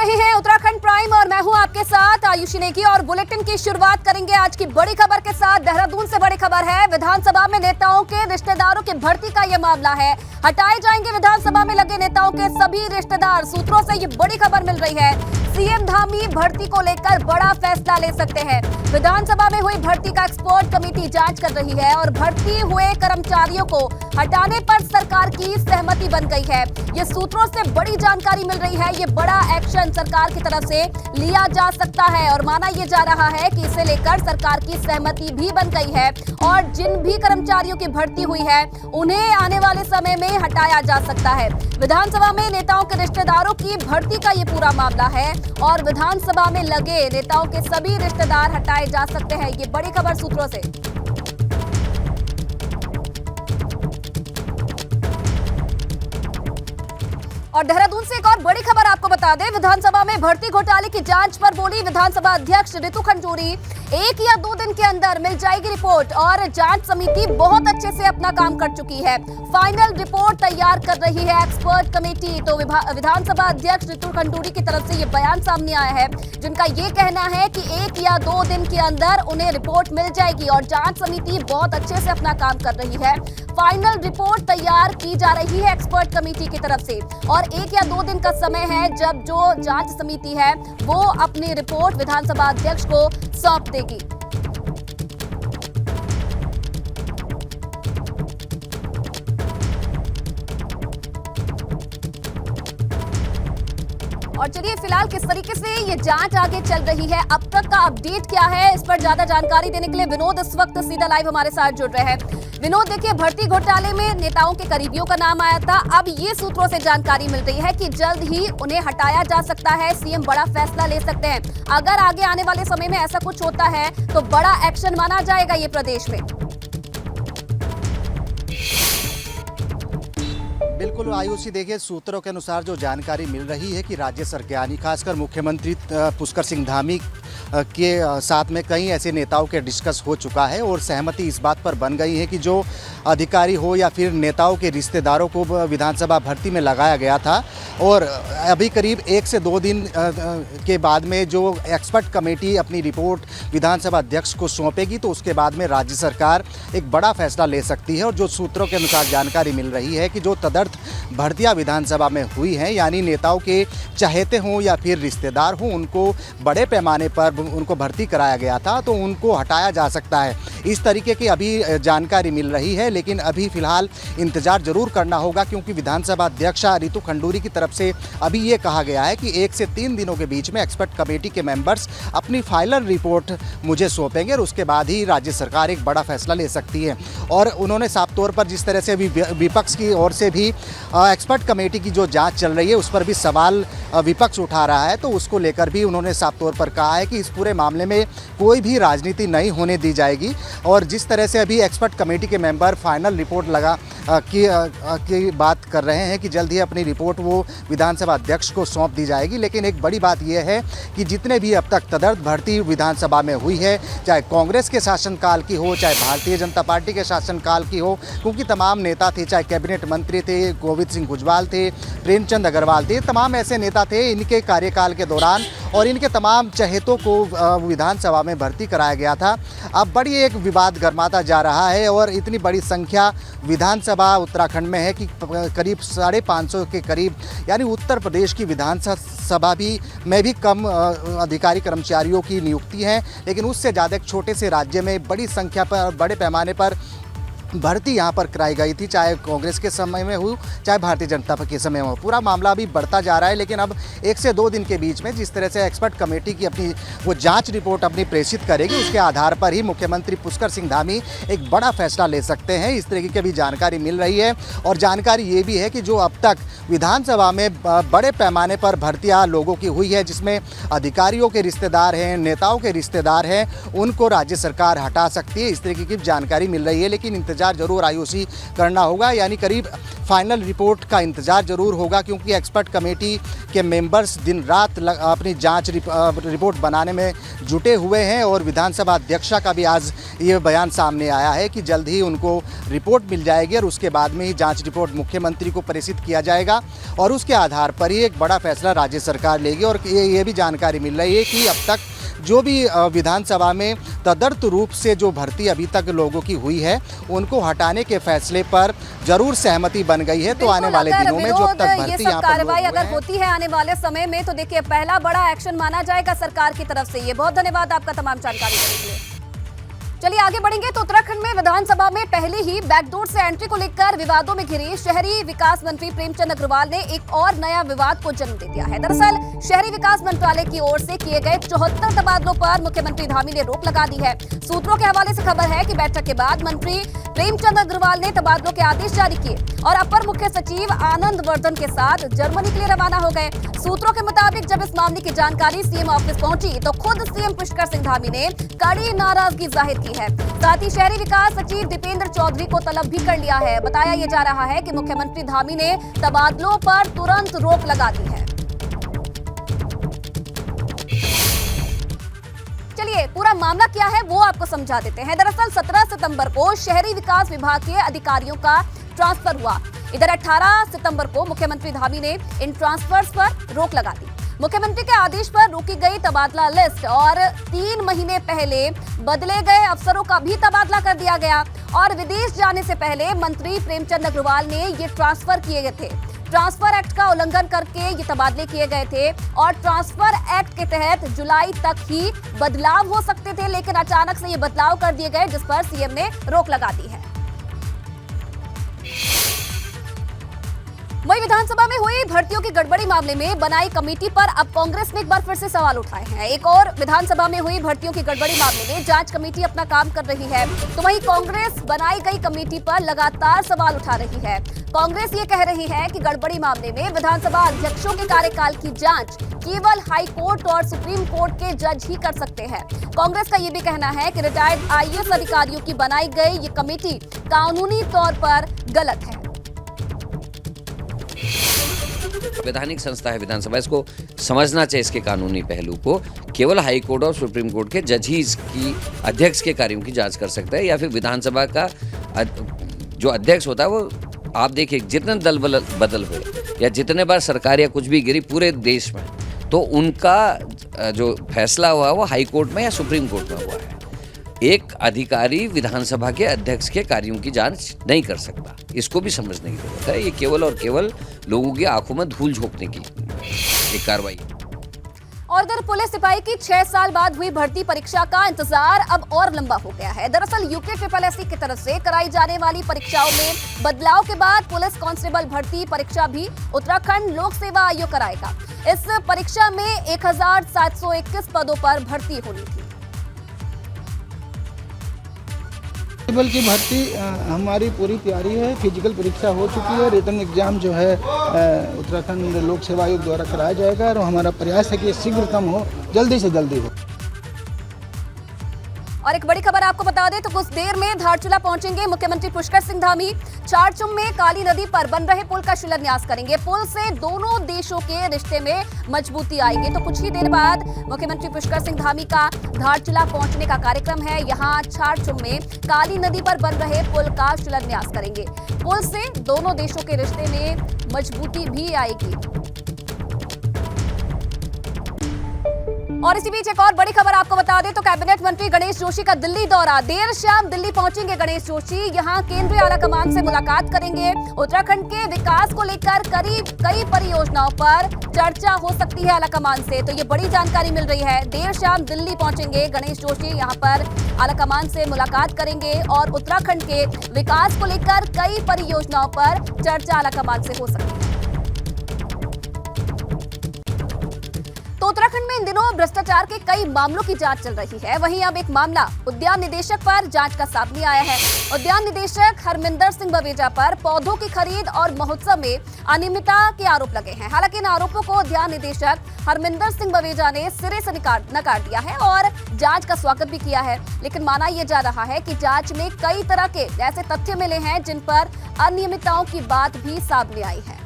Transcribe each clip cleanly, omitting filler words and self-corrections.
रहे हैं उत्तराखंड प्राइम और मैं हूं आपके साथ आयुषी नेगी और बुलेटिन की शुरुआत करेंगे आज की बड़ी खबर के साथ। देहरादून से बड़ी खबर है, विधानसभा में नेताओं के रिश्तेदारों की भर्ती का यह मामला है। हटाए जाएंगे विधानसभा में लगे नेताओं के सभी रिश्तेदार। सूत्रों से ये बड़ी खबर मिल रही है। सीएम धामी भर्ती को लेकर बड़ा फैसला ले सकते हैं। विधानसभा में हुई भर्ती का एक्सपर्ट कमेटी जांच कर रही है और भर्ती हुए कर्मचारियों को हटाने पर सरकार की सहमति बन गई है। ये सूत्रों से बड़ी जानकारी मिल रही है। ये बड़ा एक्शन सरकार की तरफ से लिया जा सकता है और माना यह जा रहा है कि इसे लेकर सरकार की सहमति भी बन गई है और जिन भी कर्मचारियों की भर्ती हुई है उन्हें आने वाले समय में हटाया जा सकता है। विधानसभा में नेताओं के रिश्तेदारों की भर्ती का ये पूरा मामला है और विधानसभा में लगे नेताओं के सभी रिश्तेदार हटाए जा सकते हैं। ये बड़ी खबर सूत्रों से। और देहरादून से एक और बड़ी खबर आपको बता दें, विधानसभा में भर्ती घोटाले की जांच पर बोली विधानसभा अध्यक्ष रितु खंडूरी। 1 या 2 दिन के अंदर मिल जाएगी रिपोर्ट और जांच समिति बहुत अच्छे से अपना काम कर चुकी है। फाइनल रिपोर्ट तैयार कर रही है एक्सपर्ट कमेटी। तो विधानसभा अध्यक्ष रितु खंडूरी की तरफ से ये बयान सामने आया है, जिनका ये कहना है कि 1 या 2 दिन के अंदर उन्हें रिपोर्ट मिल जाएगी और जांच समिति बहुत अच्छे से अपना काम कर रही है। फाइनल रिपोर्ट तैयार की जा रही है एक्सपर्ट कमेटी की तरफ से और 1 या 2 दिन का समय है जब जो जांच समिति है वो अपनी रिपोर्ट विधानसभा अध्यक्ष को सौंप देगी। और चलिए फिलहाल किस तरीके से ये जांच आगे चल रही है, अब तक का अपडेट क्या है, इस पर ज्यादा जानकारी देने के लिए विनोद इस वक्त सीधा लाइव हमारे साथ जुड़ रहे हैं। विनोद, देखिए भर्ती घोटाले में नेताओं के करीबियों का नाम आया था। अब ये सूत्रों से जानकारी मिल रही है कि जल्द ही उन्हें हटाया जा सकता है। सीएम बड़ा फैसला ले सकते हैं। अगर आगे आने वाले समय में ऐसा कुछ होता है तो बड़ा एक्शन माना जाएगा ये प्रदेश में। बिल्कुल आयुषी, देखिए सूत्रों के अनुसार जो जानकारी मिल रही है कि राज्य सरकार यानी खासकर मुख्यमंत्री पुष्कर सिंह धामी के साथ में कई ऐसे नेताओं के डिस्कस हो चुका है और सहमति इस बात पर बन गई है कि जो अधिकारी हो या फिर नेताओं के रिश्तेदारों को विधानसभा भर्ती में लगाया गया था और अभी करीब 1 से 2 दिन के बाद में जो एक्सपर्ट कमेटी अपनी रिपोर्ट विधानसभा अध्यक्ष को सौंपेगी तो उसके बाद में राज्य सरकार एक बड़ा फैसला ले सकती है। और जो सूत्रों के अनुसार जानकारी मिल रही है कि जो तदर्थ भर्तियां विधानसभा में हुई हैं यानी नेताओं के चहेते हों या फिर रिश्तेदार हों, उनको बड़े पैमाने पर उनको भर्ती कराया गया था तो उनको हटाया जा सकता है। इस तरीके की अभी जानकारी मिल रही है, लेकिन अभी फिलहाल इंतजार जरूर करना होगा क्योंकि विधानसभा अध्यक्षा रितु खंडूरी की तरफ से अभी ये कहा गया है कि 1 से 3 दिनों के बीच में एक्सपर्ट कमेटी के मेंबर्स अपनी फाइनल रिपोर्ट मुझे सौंपेंगे और उसके बाद ही राज्य सरकार एक बड़ा फैसला ले सकती है। और उन्होंने साफ तौर पर जिस तरह से अभी विपक्ष की ओर से भी एक्सपर्ट कमेटी की जो जाँच चल रही है उस पर भी सवाल विपक्ष उठा रहा है तो उसको लेकर भी उन्होंने साफ तौर पर कहा है कि इस पूरे मामले में कोई भी राजनीति नहीं होने दी जाएगी। और जिस तरह से अभी एक्सपर्ट कमेटी के मेंबर फाइनल रिपोर्ट की बात कर रहे हैं कि जल्द ही अपनी रिपोर्ट वो विधानसभा अध्यक्ष को सौंप दी जाएगी, लेकिन एक बड़ी बात यह है कि जितने भी अब तक तदर्थ भर्ती विधानसभा में हुई है, चाहे कांग्रेस के शासनकाल की हो चाहे भारतीय जनता पार्टी के शासनकाल की हो, क्योंकि तमाम नेता थे, चाहे कैबिनेट मंत्री थे, गोविंद सिंह भुजबल थे, प्रेमचंद अग्रवाल थे, तमाम ऐसे नेता थे इनके कार्यकाल के दौरान और इनके तमाम चहेतों को विधानसभा में भर्ती कराया गया था। अब बड़ी एक विवाद गर्माता जा रहा है और इतनी बड़ी संख्या विधानसभा उत्तराखंड में है कि करीब 550 के करीब यानी उत्तर प्रदेश की विधानसभा में भी कम अधिकारी कर्मचारियों की नियुक्ति है, लेकिन उससे ज़्यादा एक छोटे से राज्य में बड़ी संख्या पर बड़े पैमाने पर भर्ती यहाँ पर कराई गई थी, चाहे कांग्रेस के समय में हो चाहे भारतीय जनता पार्टी के समय में हो। पूरा मामला अभी बढ़ता जा रहा है, लेकिन अब 1 से 2 दिन के बीच में जिस तरह से एक्सपर्ट कमेटी की अपनी वो जांच रिपोर्ट अपनी प्रेषित करेगी उसके आधार पर ही मुख्यमंत्री पुष्कर सिंह धामी एक बड़ा फैसला ले सकते हैं। इस तरीके की भी जानकारी मिल रही है और जानकारी ये भी है कि जो अब तक विधानसभा में बड़े पैमाने पर भर्तियाँ लोगों की हुई है जिसमें अधिकारियों के रिश्तेदार हैं, नेताओं के रिश्तेदार हैं, उनको राज्य सरकार हटा सकती है। इस तरीके की जानकारी मिल रही है, लेकिन इंतजार जरूर आयुषी करना होगा, यानी करीब फाइनल रिपोर्ट का इंतजार जरूर होगा, क्योंकि एक्सपर्ट कमेटी के मेंबर्स दिन रात अपनी जांच रिपोर्ट बनाने में जुटे हुए हैं। और विधानसभा अध्यक्षा का भी आज ये बयान सामने आया है कि जल्द ही उनको रिपोर्ट मिल जाएगी और उसके बाद में ही जांच रिपोर्ट मुख्यमंत्री को प्रेषित किया जाएगा और उसके आधार पर ही एक बड़ा फैसला राज्य सरकार लेगी। और ये भी जानकारी मिल रही है कि अब तक जो भी विधानसभा में तदर्थ रूप से जो भर्ती अभी तक लोगों की हुई है उनको हटाने के फैसले पर जरूर सहमति बन गई है। तो आने वाले दिनों में जो अब तक भर्ती यहाँ पर कार्रवाई अगर होती है आने वाले समय में, तो देखिए पहला बड़ा एक्शन माना जाएगा सरकार की तरफ से। ये बहुत धन्यवाद आपका तमाम जानकारी देने के लिए। चलिए आगे बढ़ेंगे तो उत्तराखंड में विधानसभा में पहले ही बैकडोर से एंट्री को लेकर विवादों में घिरे शहरी विकास मंत्री प्रेमचंद अग्रवाल ने एक और नया विवाद को जन्म दे दिया है। दरअसल शहरी विकास मंत्रालय की ओर से किए गए 74 तबादलों पर मुख्यमंत्री धामी ने रोक लगा दी है। सूत्रों के हवाले से खबर है कि बैठक के बाद मंत्री प्रेमचंद अग्रवाल ने तबादलों के आदेश जारी किए और अपर मुख्य सचिव आनंद वर्धन के साथ जर्मनी के लिए रवाना हो गए। सूत्रों के मुताबिक जब इस मामले की जानकारी सीएम ऑफिस पहुंची तो खुद सीएम पुष्कर सिंह धामी ने कड़ी नाराजगी जाहिर की है। साथ ही शहरी विकास सचिव दीपेंद्र चौधरी को तलब भी कर लिया है। बताया यह जा रहा है कि मुख्यमंत्री धामी ने तबादलों पर तुरंत रोक लगा दी है। चलिए पूरा मामला क्या है वो आपको समझा देते हैं। दरअसल 17 सितंबर को शहरी विकास विभाग के अधिकारियों का ट्रांसफर हुआ। इधर 18 सितंबर को मुख्यमंत्री धामी ने इन ट्रांसफर्स पर रोक लगा दी। मुख्यमंत्री के आदेश पर रोकी गई तबादला लिस्ट और 3 महीने पहले बदले गए अफसरों का भी तबादला कर दिया गया और विदेश जाने से पहले मंत्री प्रेमचंद अग्रवाल ने ये ट्रांसफर किए गए थे। ट्रांसफर एक्ट का उल्लंघन करके ये तबादले किए गए थे और ट्रांसफर एक्ट के तहत जुलाई तक ही बदलाव हो सकते थे, लेकिन अचानक से ये बदलाव कर दिए गए जिस पर सीएम ने रोक लगा दी है। वहीं विधानसभा में हुई भर्तियों की गड़बड़ी मामले में बनाई कमेटी पर अब कांग्रेस ने एक बार फिर से सवाल उठाए हैं। एक और विधानसभा में हुई भर्तियों की गड़बड़ी मामले में जांच कमेटी अपना काम कर रही है, तो वहीं कांग्रेस बनाई गई कमेटी पर लगातार सवाल उठा रही है। कांग्रेस ये कह रही है कि गड़बड़ी मामले में विधानसभा अध्यक्षों के कार्यकाल की जांच केवल हाई कोर्ट और सुप्रीम कोर्ट के जज ही कर सकते हैं। कांग्रेस का ये भी कहना है कि रिटायर्ड आईएएस अधिकारियों की बनाई गई ये कमेटी कानूनी तौर पर गलत है। वैधानिक संस्था है विधानसभा, इसको समझना चाहिए इसके कानूनी पहलू को। केवल हाई कोर्ट और सुप्रीम कोर्ट के जज ही इसकी अध्यक्ष के कार्यों की जांच कर सकता है, या फिर विधानसभा का जो अध्यक्ष होता है वो आप देखिए जितने दल बदल हुए या जितने बार सरकार या कुछ भी गिरी पूरे देश में, तो उनका जो फैसला हुआ वो हाई कोर्ट में या सुप्रीम कोर्ट में हुआ है। एक अधिकारी विधानसभा के अध्यक्ष के कार्यों की जांच नहीं कर सकता, इसको भी समझने की जरूरत है। ये केवल और केवल लोगों की आंखों में धूल झोंकने की एक कार्रवाई। और इधर पुलिस सिपाही की 6 साल बाद हुई भर्ती परीक्षा का इंतजार अब और लंबा हो गया है। दरअसल यूके SSSC की तरफ से कराई जाने वाली परीक्षाओं में बदलाव के बाद पुलिस कांस्टेबल भर्ती परीक्षा भी उत्तराखंड लोक सेवा आयोग कराएगा। इस परीक्षा में 1721 पदों पर भर्ती होनी थी। कांस्टेबल की भर्ती हमारी पूरी तैयारी है। फिजिकल परीक्षा हो चुकी है, रिटन एग्जाम जो है उत्तराखंड लोक सेवा आयोग द्वारा कराया जाएगा और हमारा प्रयास है कि शीघ्रतम हो, जल्दी से जल्दी हो। और एक बड़ी खबर आपको बता दें तो कुछ देर में धारचूला पहुंचेंगे मुख्यमंत्री पुष्कर सिंह धामी। चारचुम में काली नदी पर बन रहे पुल का शिलान्यास करेंगे। पुल से दोनों देशों के रिश्ते में मजबूती आएगी। तो कुछ ही देर बाद मुख्यमंत्री पुष्कर सिंह धामी का धारचूला पहुंचने का कार्यक्रम है। यहाँ चारचुम में काली नदी पर बन रहे पुल का शिलान्यास करेंगे। पुल से दोनों देशों के रिश्ते में मजबूती भी आएगी। और इसी बीच एक और बड़ी खबर आपको बता दें तो कैबिनेट मंत्री गणेश जोशी का दिल्ली दौरा। देर शाम दिल्ली पहुंचेंगे गणेश जोशी। यहां केंद्रीय आलाकमान से मुलाकात करेंगे। उत्तराखंड के विकास को लेकर करीब कई परियोजनाओं पर चर्चा हो सकती है आलाकमान से, तो ये बड़ी जानकारी मिल रही है। देर शाम दिल्ली पहुंचेंगे गणेश जोशी, यहां पर आलाकमान से मुलाकात करेंगे और उत्तराखंड के विकास को लेकर कई परियोजनाओं पर चर्चा आलाकमान से हो सकती है। तो तो उत्तराखंड में इन दिनों भ्रष्टाचार के कई मामलों की जांच चल रही है। वहीं अब एक मामला उद्यान निदेशक पर जांच का सामने आया है। उद्यान निदेशक हरमिंदर सिंह बवेजा पर पौधों की खरीद और महोत्सव में अनियमितता के आरोप लगे हैं। हालांकि इन आरोपों को उद्यान निदेशक हरमिंदर सिंह बवेजा ने सिरे से नकार दिया है और जांच का स्वागत भी किया है। लेकिन माना यह जा रहा है कि जांच में कई तरह के ऐसे तथ्य मिले हैं जिन पर अनियमितताओं की बात भी सामने आई है।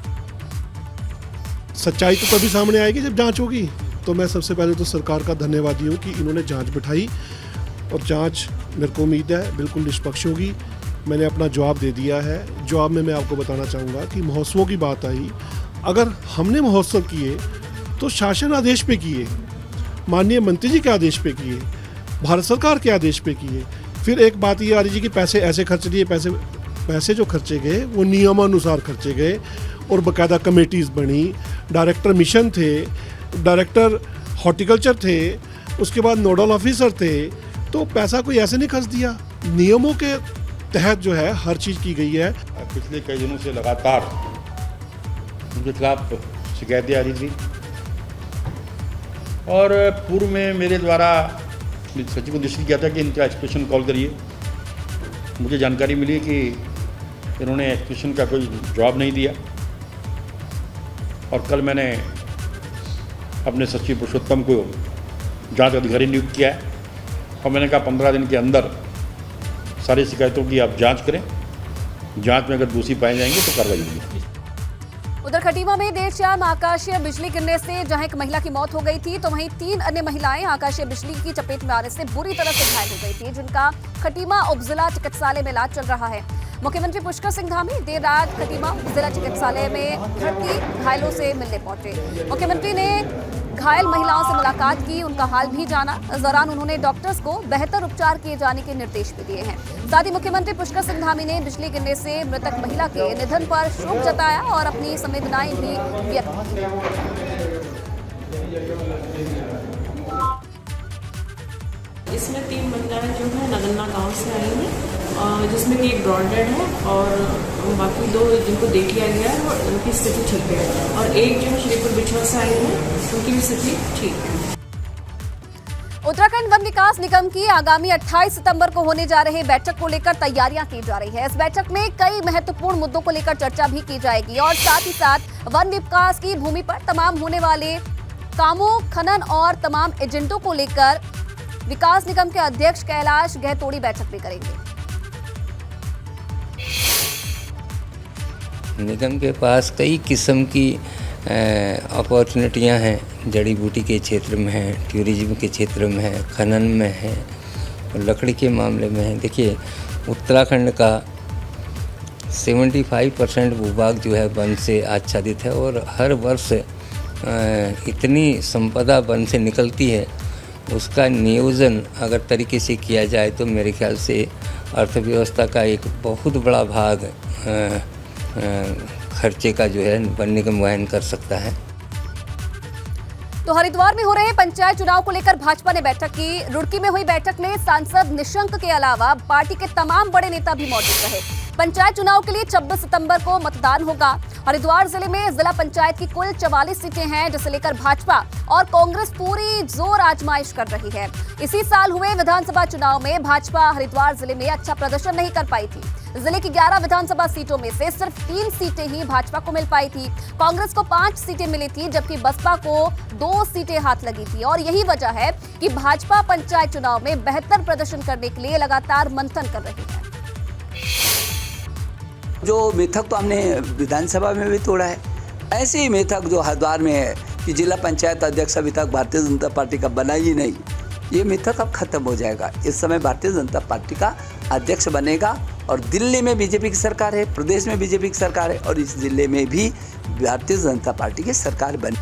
सच्चाई तो तभी सामने आएगी जब जांच होगी। तो मैं सबसे पहले तो सरकार का धन्यवादी हूँ कि इन्होंने जांच बिठाई और जांच मेरे को उम्मीद है बिल्कुल निष्पक्ष होगी। मैंने अपना जवाब दे दिया है। जवाब में मैं आपको बताना चाहूँगा कि महोत्सवों की बात आई, अगर हमने महोत्सव किए तो शासन आदेश पे किए, माननीय मंत्री जी के आदेश पे किए, भारत सरकार के आदेश पे किए। फिर एक बात ये आ रही है कि पैसे ऐसे खर्च लिए, पैसे जो खर्चे गए वो नियमानुसार खर्चे गए और बाकायदा कमेटीज़ बनी, डायरेक्टर मिशन थे, डायरेक्टर हॉर्टिकल्चर थे, उसके बाद नोडल ऑफिसर थे। तो पैसा कोई ऐसे नहीं खर्च दिया, नियमों के तहत जो है हर चीज़ की गई है। पिछले कई दिनों से लगातार उनके खिलाफ शिकायतें आ रही थी और पूर्व में मेरे द्वारा सचिव को निश्चित किया था कि इनका एक्सप्रेशन कॉल करिए। मुझे जानकारी मिली कि इन्होंने एक्सप्रेशन का कोई जवाब नहीं दिया और कल मैंने अपने सचिव पुरुषोत्तम को जांच अधिकारी नियुक्त किया है और मैंने कहा 15 दिन के अंदर सारी शिकायतों की आप जांच करें। जांच में अगर दोषी पाए जाएंगे तो कार्रवाई होगी। उधर खटीमा में देर शाम आकाशीय बिजली गिरने से जहां एक महिला की मौत हो गई थी, तो वहीं 3 अन्य महिलाएं आकाशीय बिजली की चपेट में आने से बुरी तरह से घायल हो गई थी, जिनका खटीमा उपजिला चिकित्सालय में इलाज चल रहा है। मुख्यमंत्री पुष्कर सिंह धामी देर रात खटीमा जिला चिकित्सालय में भर्ती घायलों से मिलने पहुंचे। मुख्यमंत्री ने घायल महिलाओं से मुलाकात की, उनका हाल भी जाना। इस दौरान उन्होंने डॉक्टर्स को बेहतर उपचार किए जाने के निर्देश भी दिए हैं। साथ ही मुख्यमंत्री पुष्कर सिंह धामी ने बिजली गिरने से मृतक महिला के निधन पर शोक जताया और अपनी संवेदनाएं भी व्यक्त की। इसमें 3 महिलाएं जो है नगन्ना गांव से आई हैं, जिसमें कि एक ब्रॉड डेड है और बाकी 2 जिनको देख लिया गया है और उनकी स्थिति ठीक है, और एक जो श्रीपुर बिछवा से आई है उनकी भी स्थिति ठीक है। उत्तराखंड वन विकास निगम की आगामी 28 सितंबर को होने जा रही बैठक को लेकर तैयारियां की जा रही है। इस बैठक में कई महत्वपूर्ण मुद्दों को लेकर चर्चा भी की जाएगी और साथ ही साथ वन विकास की भूमि पर तमाम होने वाले कामों, खनन और तमाम एजेंडों को लेकर विकास निगम के अध्यक्ष कैलाश गहतोड़ी बैठक भी करेंगे। निगम के पास कई किस्म की अपॉर्चुनिटियां हैं, जड़ी बूटी के क्षेत्र में है, टूरिज्म के क्षेत्र में है, खनन में है, लकड़ी के मामले में है। देखिए, उत्तराखंड का 75% भूभाग जो है वन से आच्छादित है और हर वर्ष इतनी संपदा वन से निकलती है, उसका नियोजन अगर तरीके से किया जाए तो मेरे ख्याल से अर्थव्यवस्था का एक बहुत बड़ा भाग खर्चे का जो है वन निगम वहन कर सकता है। तो हरिद्वार में हो रहे पंचायत चुनाव को लेकर भाजपा ने बैठक की। रुड़की में हुई बैठक में सांसद निशंक के अलावा पार्टी के तमाम बड़े नेता भी मौजूद रहे। पंचायत चुनाव के लिए 26 सितंबर को मतदान होगा। हरिद्वार जिले में जिला पंचायत की कुल 44 सीटें हैं, जिसे लेकर भाजपा और कांग्रेस पूरी जोर आजमाइश कर रही है। इसी साल हुए विधानसभा चुनाव में भाजपा हरिद्वार जिले में अच्छा प्रदर्शन नहीं कर पाई थी। जिले की 11 विधानसभा सीटों में से सिर्फ 3 सीटें ही भाजपा को मिल पाई थी। कांग्रेस को 5 सीटें मिली थी, जबकि बसपा को 2 सीटें हाथ लगी थी। और यही वजह है कि भाजपा पंचायत चुनाव में बेहतर प्रदर्शन करने के लिए लगातार मंथन कर रही है। जो मिथक तो हमने विधानसभा में भी तोड़ा है, ऐसे ही मिथक जो हरिद्वार में है कि जिला पंचायत अध्यक्ष अभी तक भारतीय जनता पार्टी का बना ही नहीं, ये मिथक अब खत्म हो जाएगा। इस समय भारतीय जनता पार्टी का अध्यक्ष बनेगा और दिल्ली में बीजेपी की सरकार है, प्रदेश में बीजेपी की सरकार है और इस जिले में भी भारतीय जनता पार्टी की सरकार बनी।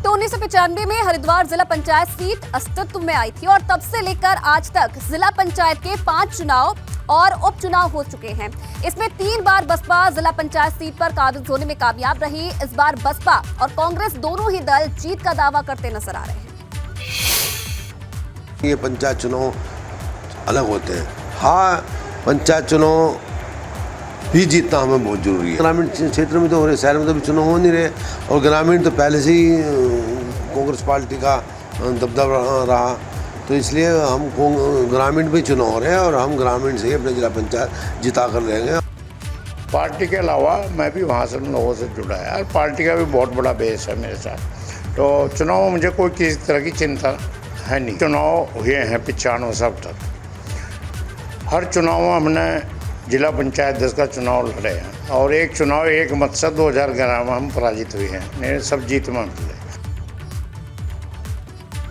तो 1995 में हरिद्वार जिला पंचायत सीट अस्तित्व में आई थी और तब से लेकर आज तक जिला पंचायत के 5 चुनाव और उपचुनाव हो चुके हैं। इसमें 3 बार बसपा जिला पंचायत सीट पर काबिज होने में कामयाब रही। इस बार बसपा और कांग्रेस दोनों ही दल जीत का दावा करते नजर आ रहे हैं। ये पंचायत चुनाव अलग होते हैं। हाँ, पंचायत चुनाव ही जीतना हमें बहुत ज़रूरी है। ग्रामीण क्षेत्र में तो हो रहे, शहर में तो अभी चुनाव हो नहीं रहे, और ग्रामीण तो पहले से ही कांग्रेस पार्टी का दबदबा रहा, तो इसलिए हम ग्रामीण में चुनाव हो रहे हैं और हम ग्रामीण से ही अपने जिला पंचायत जिता कर रहेंगे। पार्टी के अलावा मैं भी वहाँ से लोगों से जुड़ा है और पार्टी का भी बहुत बड़ा बेस है मेरे साथ, तो चुनाव में मुझे कोई किसी तरह की चिंता है नहीं। चुनाव हुए हैं 95 अब तक, हर चुनाव में हमने जिला पंचायत अध्यक्ष का चुनाव लड़े हैं और एक चुनाव एक मत से 2011 में हम पराजित हुए हैं, मेरे सब जीत में मिले।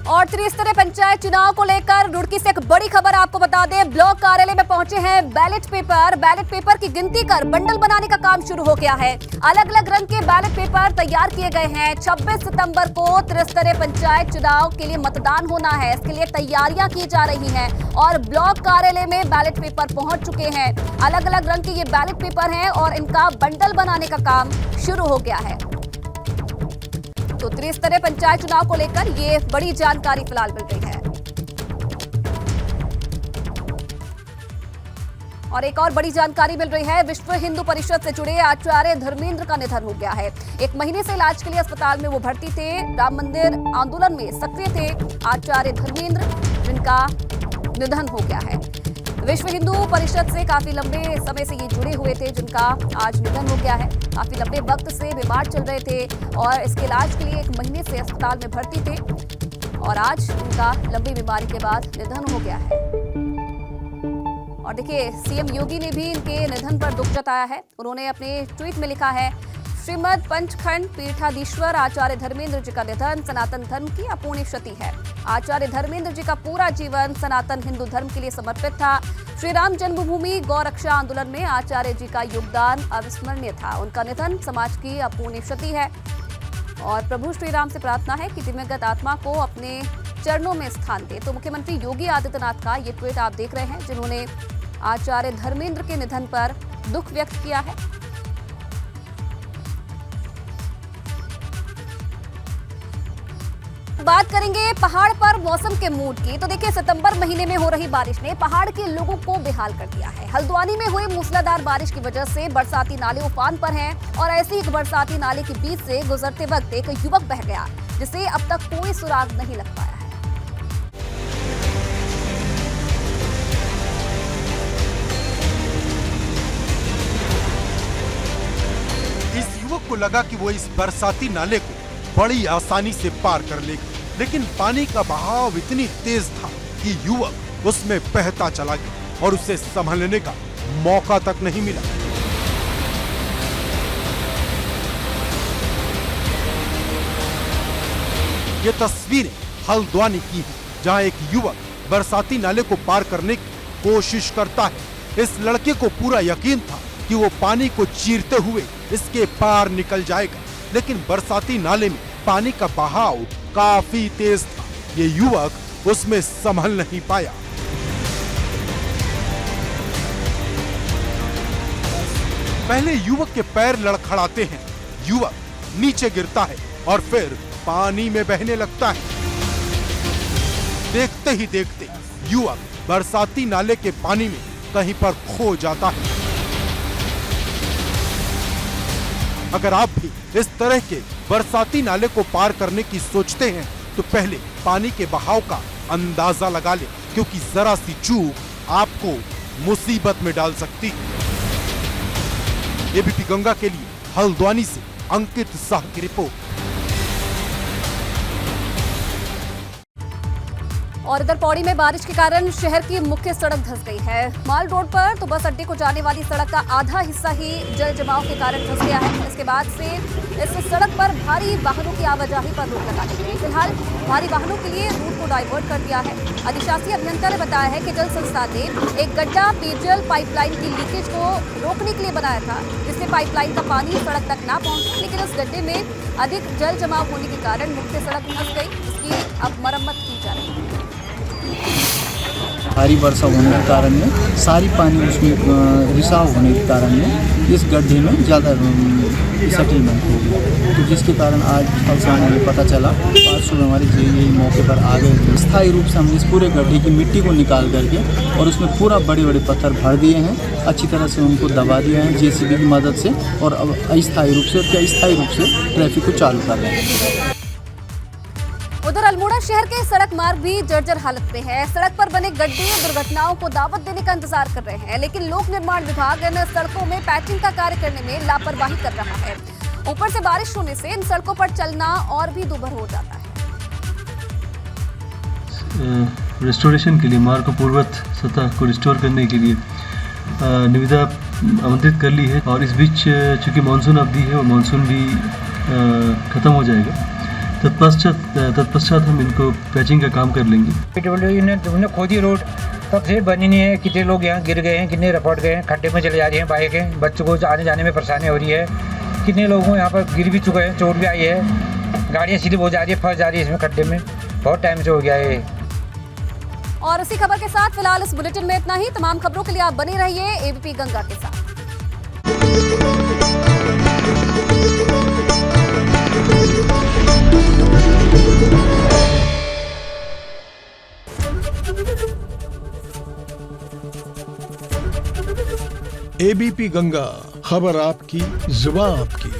और त्रिस्तरीय पंचायत चुनाव को लेकर रुड़की से एक बड़ी खबर आपको बता दें। ब्लॉक कार्यालय में पहुंचे हैं बैलेट पेपर की गिनती कर बंडल बनाने का काम शुरू हो गया है। अलग अलग रंग के बैलेट पेपर तैयार किए गए हैं। 26 सितंबर को त्रिस्तरीय पंचायत चुनाव के लिए मतदान होना है, इसके लिए तैयारियां की जा रही हैं और ब्लॉक कार्यालय में बैलेट पेपर पहुंच चुके हैं। अलग अलग रंग के ये बैलेट पेपर हैं और इनका बंडल बनाने का काम शुरू हो गया है। तो त्रिस्तरीय पंचायत चुनाव को लेकर ये बड़ी जानकारी फिलहाल मिल रही है। और एक और बड़ी जानकारी मिल रही है, विश्व हिंदू परिषद से जुड़े आचार्य धर्मेंद्र का निधन हो गया है। 1 महीने से इलाज के लिए अस्पताल में वो भर्ती थे। राम मंदिर आंदोलन में सक्रिय थे आचार्य धर्मेंद्र, जिनका निधन हो गया है। विश्व हिंदू परिषद से काफी लंबे समय से ये जुड़े हुए थे, जिनका आज निधन हो गया है। काफी लंबे वक्त से बीमार चल रहे थे और इसके इलाज के लिए 1 महीने से अस्पताल में भर्ती थे और आज उनका लंबी बीमारी के बाद निधन हो गया है। और देखिए, सीएम योगी ने भी इनके निधन पर दुख जताया है। उन्होंने अपने ट्वीट में लिखा है, श्रीमद पंचखंड पीठाधीश्वर आचार्य धर्मेंद्र जी का निधन सनातन धर्म की अपूर्णीय क्षति है। आचार्य धर्मेंद्र जी का पूरा जीवन सनातन हिंदू धर्म के लिए समर्पित था। श्री राम जन्मभूमि गौ रक्षा आंदोलन में आचार्य जी का योगदान अविस्मरणीय था। उनका निधन समाज की अपूर्णीय क्षति है और प्रभु श्री राम से प्रार्थना है कि दिव्यगत आत्मा को अपने चरणों में स्थान दे। तो मुख्यमंत्री योगी आदित्यनाथ का ये ट्वीट आप देख रहे हैं, जिन्होंने आचार्य धर्मेंद्र के निधन पर दुख व्यक्त किया है। बात करेंगे पहाड़ पर मौसम के मूड की। तो देखिए, सितंबर महीने में हो रही बारिश ने पहाड़ के लोगों को बेहाल कर दिया है। हल्द्वानी में हुई मूसलाधार बारिश की वजह से बरसाती नाले उफान पर हैं और ऐसी एक बरसाती नाले के बीच से गुजरते वक्त एक युवक बह गया, जिसे अब तक कोई सुराग नहीं लग पाया है। इस युवक को लगा कि वो इस बरसाती नाले को बड़ी आसानी से पार कर लेगा, लेकिन पानी का बहाव इतनी तेज था कि युवक उसमें बहता चला गया और उसे संभलने का मौका तक नहीं मिला। ये तस्वीरें हल्द्वानी की हैं, जहां एक युवक बरसाती नाले को पार करने की कोशिश करता है। इस लड़के को पूरा यकीन था कि वो पानी को चीरते हुए इसके पार निकल जाएगा, लेकिन बरसाती नाले में पानी का बहाव काफी तेज था। ये युवक उसमें संभल नहीं पाया। पहले युवक के पैर लड़खड़ाते हैं, युवक नीचे गिरता है और फिर पानी में बहने लगता है। देखते ही देखते युवक बरसाती नाले के पानी में कहीं पर खो जाता है। अगर आप भी इस तरह के बरसाती नाले को पार करने की सोचते हैं तो पहले पानी के बहाव का अंदाजा लगा लें, क्योंकि जरा सी चूक आपको मुसीबत में डाल सकती है। एबीपी गंगा के लिए हल्द्वानी से अंकित साह की रिपोर्ट। और इधर पौड़ी में बारिश के कारण शहर की मुख्य सड़क धंस गई है। माल रोड पर तो बस अड्डे को जाने वाली सड़क का आधा हिस्सा ही जल जमाव के कारण धंस गया है। इसके बाद से इस सड़क पर भारी वाहनों की आवाजाही पर रोक लगा दी गई। फिलहाल भारी वाहनों के लिए रूट को डाइवर्ट कर दिया है। अधिशासी अभियंता ने बताया है कि जल संस्थान ने एक गड्ढा पेयजल पाइपलाइन की लीकेज को रोकने के लिए बनाया था, जिससे पाइपलाइन का पानी सड़क तक ना पहुंचे, लेकिन इस गड्ढे में अधिक जल जमाव होने के कारण मुख्य सड़क धंस गई, जिसकी अब मरम्मत की जा रही है। भारी वर्षा होने के कारण में सारी पानी उसमें रिसाव होने के कारण में इस गड्ढे में ज़्यादा सेटलमेंट हो गया, तो जिसके कारण आज कल से हमें पता चला, आज सुबह हमारे जेई मौके पर आ गए। स्थायी रूप से हमने इस पूरे गड्ढे की मिट्टी को निकाल करके और उसमें पूरा बड़े बड़े पत्थर भर दिए हैं, अच्छी तरह से उनको दबा दिया है जेसीबी की मदद से, और अब अस्थायी रूप से और क्या स्थायी रूप से ट्रैफिक को चालू कर रहे हैं। उधर अल्मोड़ा शहर के सड़क मार्ग भी जर्जर हालत में है। सड़क पर बने गड्ढे दुर्घटनाओं को दावत देने का इंतजार कर रहे हैं, लेकिन लोक निर्माण विभाग इन सड़कों में पैचिंग का कार्य करने में लापरवाही कर रहा है। ऊपर से बारिश होने से इन सड़कों पर चलना और भी दूभर हो जाता है। रेस्टोरेशन के लिए मार्ग को पूर्ववत सतह को रिस्टोर करने के लिए निविदा आमंत्रित कर ली है, और इस बीच चूँकि मानसून अवधि है और मानसून भी ख़त्म हो जाएगा, तत्पश्चात हम इनको पैचिंग का काम कर लेंगे। उन्होंने खोदी रोड तब से बनी नहीं है, कितने लोग यहाँ गिर गए हैं, कितने रपट गए हैं, खड्डे में चले जा रही हैं बाइकें, बच्चों को आने जाने में परेशानी हो रही है, कितने लोगों यहाँ पर गिर भी चुके हैं, चोट भी आई है, गाड़ियाँ सीधी हो जा रही है, फंस जा रही है इसमें खड्डे में, बहुत टाइम से हो गया है। और इसी खबर के साथ फिलहाल इस बुलेटिन में इतना ही। तमाम खबरों के लिए आप बने रहिए एबीपी गंगा के साथ। एबीपी गंगा, खबर आपकी, जुबान आपकी।